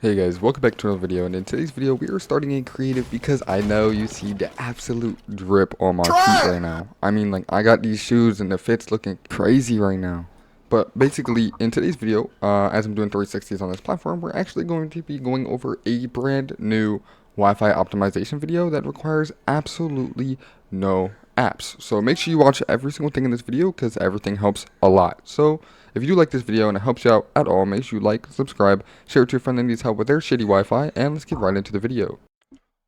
Hey guys, welcome back to another video, and in today's video we are starting a creative because I know you see the absolute drip on my feet right now. I mean, like, I got these shoes and the fit's looking crazy right now. But basically, in today's video, as I'm doing 360s on this platform, we're actually going to be going over a brand new Wi-Fi optimization video that requires absolutely no apps. So make sure you watch every single thing in this video because everything helps a lot. So if you do like this video and it helps you out at all, make sure you like, subscribe, share it to a friend that needs help with their shitty Wi-Fi, and let's get right into the video.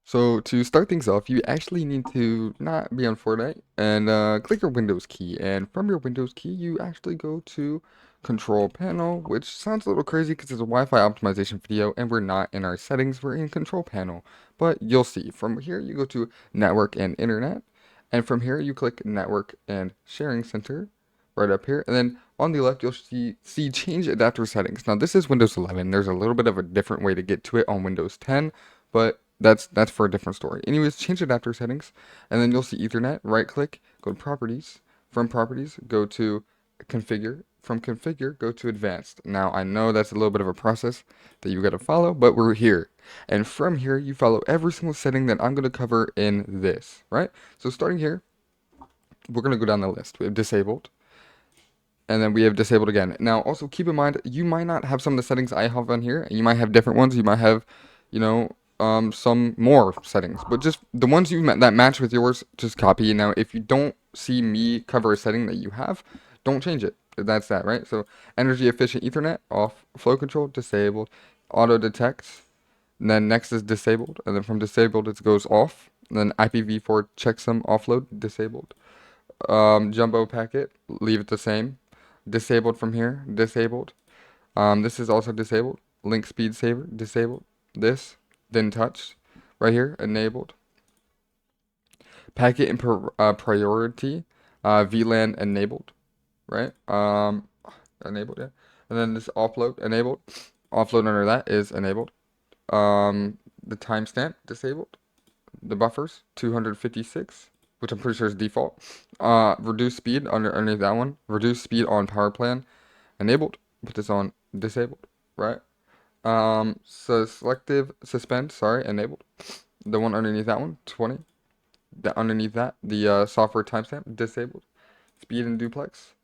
So to start things off, you actually need to not be on FORTNITE and click your Windows key. And from your Windows key, you actually go to Control Panel, which sounds a little crazy because it's a Wi-Fi optimization video and we're not in our settings, we're in Control Panel. But you'll see. From here, you go to Network and Internet. And from here, you click Network and Sharing Center right up here. And then on the left, you'll see Change Adapter Settings. Now, this is Windows 11. There's a little bit of a different way to get to it on Windows 10, but that's for a different story. Anyways, change adapter settings, and then you'll see Ethernet. Right click, go to Properties. From Properties, go to Configure. From Configure, go to Advanced. Now I know that's a little bit of a process that you got to follow, but we're here. And from here, you follow every single setting that I'm going to cover in this. Right. So starting here, we're going to go down the list. We have disabled. And then we have disabled again. Now, also keep in mind, you might not have some of the settings I have on here. You might have different ones. You might have, you know, some more settings. But just the ones that match with yours, just copy. Now, if you don't see me cover a setting that you have, don't change it. That's that, right? So, energy efficient Ethernet, off. Flow control, disabled. Auto detect. And then next is disabled. And then from disabled, it goes off. And then IPv4 checksum offload, disabled. Jumbo packet, leave it the same. Disabled from here, disabled. This is also disabled. Link speed saver, disabled. This, then touch, right here, enabled. Packet and priority, VLAN enabled, right? Enabled, yeah. And then this offload enabled. Offload under that is enabled. The timestamp disabled. The buffers 256, which I'm pretty sure is default. Reduce speed underneath that one. Reduce speed on power plan enabled. Put this on disabled, right? So selective suspend, sorry, enabled. The one underneath that one, 20. The underneath that, the software timestamp disabled. Speed and duplex,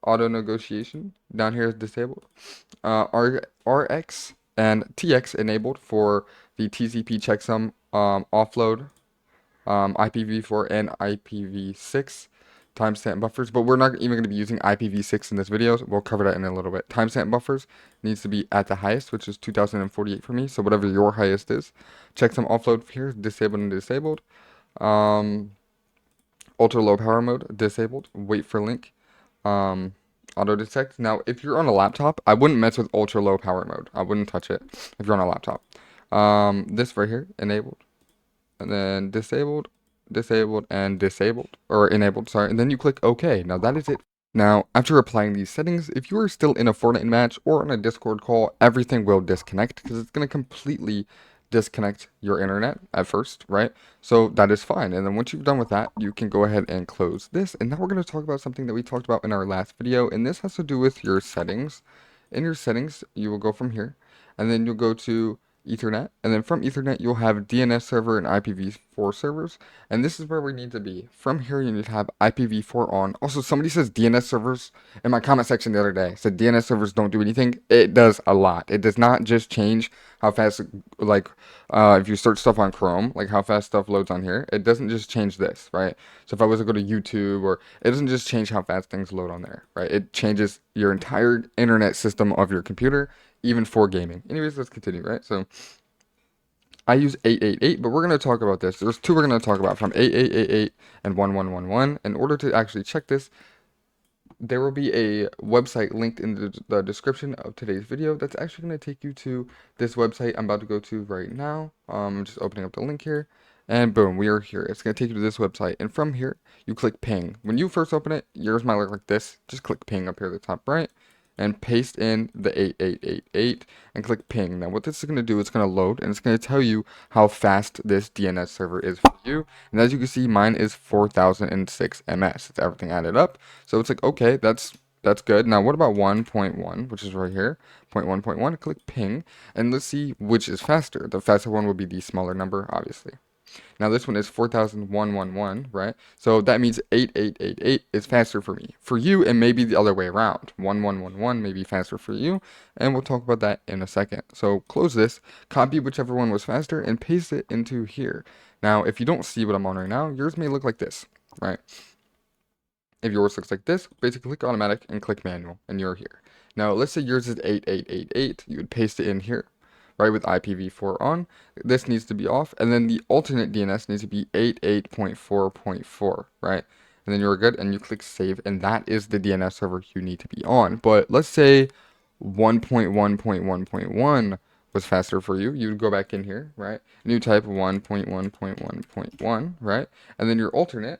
auto negotiation down here is disabled. RX and TX enabled for the TCP checksum offload, IPv4 and IPv6 timestamp buffers, but we're not even going to be using IPv6 in this video. So we'll cover that in a little bit. Timestamp buffers needs to be at the highest, which is 2048 for me. So whatever your highest is. Checksum offload here, disabled and disabled. Um, Ultra low power mode, disabled. Wait for link. Auto detect. Now, if you're on a laptop, I wouldn't mess with ultra low power mode. I wouldn't touch it if you're on a laptop. This right here, enabled. And then disabled, disabled, and disabled, or enabled, sorry, and then you click OK. Now that is it. Now, after applying these settings, if you are still in a Fortnite match or on a Discord call, everything will disconnect because it's going to completely disconnect your internet at first, right? So that is fine. And then once you've done with that, you can go ahead and close this. And now we're going to talk about something that we talked about in our last video, and this has to do with your settings. In your settings, you will go from here, and then you'll go to Ethernet, and then from Ethernet you'll have DNS server and IPv4 servers, and this is where we need to be. From here you need to have IPv4 on. Also, somebody says DNS servers in my comment section the other day, said DNS servers don't do anything. It does a lot. It does not just change how fast, like, if you search stuff on Chrome, like how fast stuff loads on here, it doesn't just change this, right? So if I was to go to YouTube, or it doesn't just change how fast things load on there, right? It changes your entire internet system of your computer, even for gaming. Anyways, let's continue, right? So I use 888, but we're going to talk about this. There's two we're going to talk about, from 8888 and 1111. In order to actually check this, there will be a website linked in the description of today's video that's actually going to take you to this website I'm about to go to right now. I'm just opening up the link here, and boom, we are here. It's going to take you to this website, and from here, you click ping. When you first open it, yours might look like this. Just click ping up here at the top right, and paste in the 8888 and click ping. Now what this is going to do, it's going to load, and it's going to tell you how fast this DNS server is for you. And as you can see, mine is 4006 ms. It's everything added up. So it's like, okay, that's That's good. Now, what about 1.1, which is right here? 0.1.1, click ping, and let's see which is faster. The faster one will be the smaller number, obviously. Now this one is 4111, right? So that means 8888 is faster for me. For you, it may be the other way around. 1111 may be faster for you, and we'll talk about that in a second. So close this, copy whichever one was faster, and paste it into here. Now, if you don't see what I'm on right now, yours may look like this, right? If yours looks like this, basically click automatic and click manual, and you're here. Now, let's say yours is 8888. You would paste it in here, right, with IPv4 on. This needs to be off, and then the alternate DNS needs to be 88.4.4, right? And then you're good, and you click save, and that is the DNS server you need to be on. But let's say 1.1.1.1 was faster for you. You'd go back in here, right? And you type 1.1.1.1, right? And then your alternate,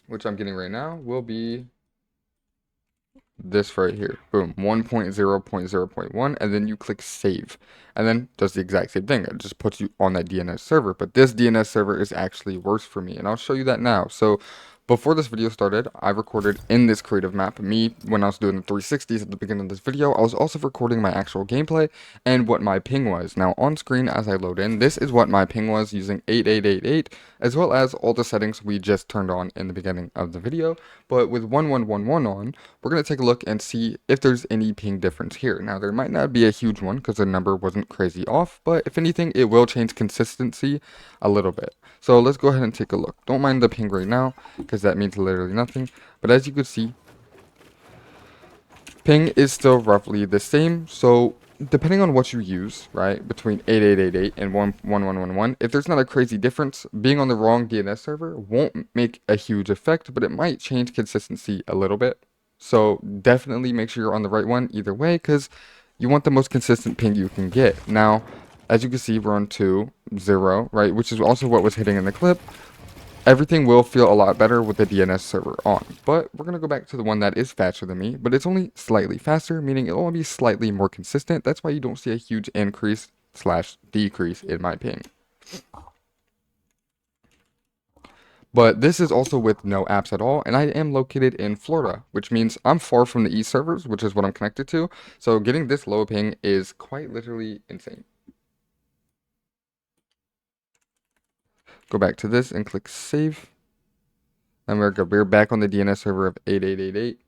which I'm getting right now, will be this right here. Boom, 1.0.0.1, and then you click save. And then does the exact same thing. It just puts you on that DNS server. But this DNS server is actually worse for me, and I'll show you that now. So before this video started, I recorded in this creative map, me, when I was doing the 360s at the beginning of this video, I was also recording my actual gameplay and what my ping was. Now on screen as I load in, this is what my ping was using 8888, as well as all the settings we just turned on in the beginning of the video. But with 1111 on, we're going to take a look and see if there's any ping difference here. Now there might not be a huge one because the number wasn't crazy off, but if anything, it will change consistency a little bit. So let's go ahead and take a look. Don't mind the ping right now, because that means literally nothing. But as you can see, ping is still roughly the same. So depending on what you use, right, between 8888 and 11111, if there's not a crazy difference, being on the wrong DNS server won't make a huge effect, but it might change consistency a little bit. So definitely make sure you're on the right one either way, because you want the most consistent ping you can get. Now, as you can see, we're on 2.0, right, which is also what was hitting in the clip. Everything will feel a lot better with the DNS server on, but we're going to go back to the one that is faster than me, but it's only slightly faster, meaning it'll only be slightly more consistent. That's why you don't see a huge increase / decrease in my ping. But this is also with no apps at all, and I am located in Florida, which means I'm far from the East servers, which is what I'm connected to, so getting this low ping is quite literally insane. Go back to this and click save. And we're good. We're back on the DNS server of 8888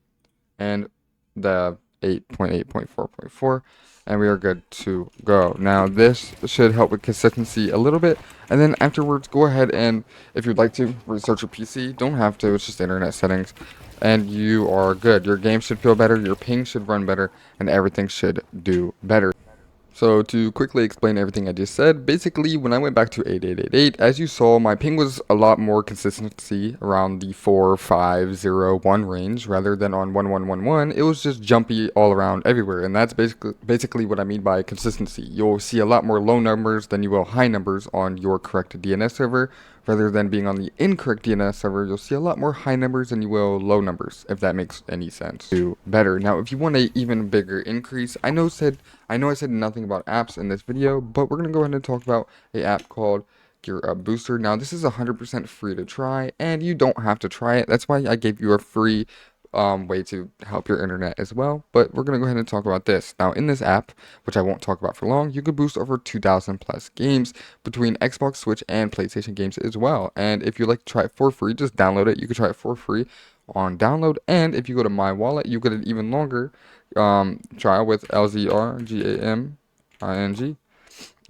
and the 8.8.4.4, and we are good to go. Now this should help with consistency a little bit, and then afterwards go ahead and, if you'd like to, research your PC. Don't have to, it's just internet settings, and you are good. Your game should feel better, your ping should run better, and everything should do better. So to quickly explain everything I just said, basically when I went back to 8888, as you saw, my ping was a lot more consistency around the 4501 range rather than on 1111. It was just jumpy all around everywhere, and that's basically what I mean by consistency. You'll see a lot more low numbers than you will high numbers on your correct DNS server. Rather than being on the incorrect DNS server, you'll see a lot more high numbers than you will low numbers, if that makes any sense. Do better. Now, if you want an even bigger increase, I know I said nothing about apps in this video, but we're going to go ahead and talk about an app called Gear Up Booster. Now, this is 100% free to try, and you don't have to try it. That's why I gave you a free way to help your internet as well. But we're going to go ahead and talk about this. Now, in this app, which I won't talk about for long, you could boost over 2,000 plus games between Xbox, Switch, and PlayStation games as well. And if you'd like to try it for free, just download it. You can try it for free on download. And if you go to My Wallet, you get an even longer trial with LZRGAMING.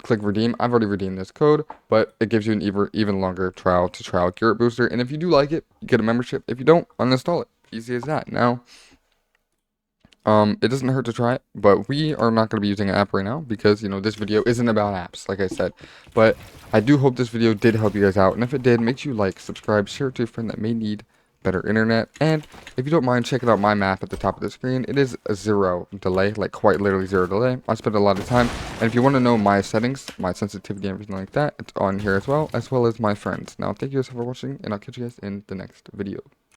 Click redeem. I've already redeemed this code, but it gives you an even longer trial to trial Gear Up Booster. And if you do like it, you get a membership. If you don't, uninstall it. Easy as that. Now, it doesn't hurt to try it, but we are not going to be using an app right now because, you know, this video isn't about apps, like I said. But I do hope this video did help you guys out, and if it did, make sure you like, subscribe, share it to a friend that may need better internet, and if you don't mind checking out my map at the top of the screen, it is a 0 delay, like quite literally 0 delay. I spend a lot of time, and if you want to know my settings, my sensitivity, and everything like that, it's on here as well as my friends. Now, thank you guys for watching, and I'll catch you guys in the next video.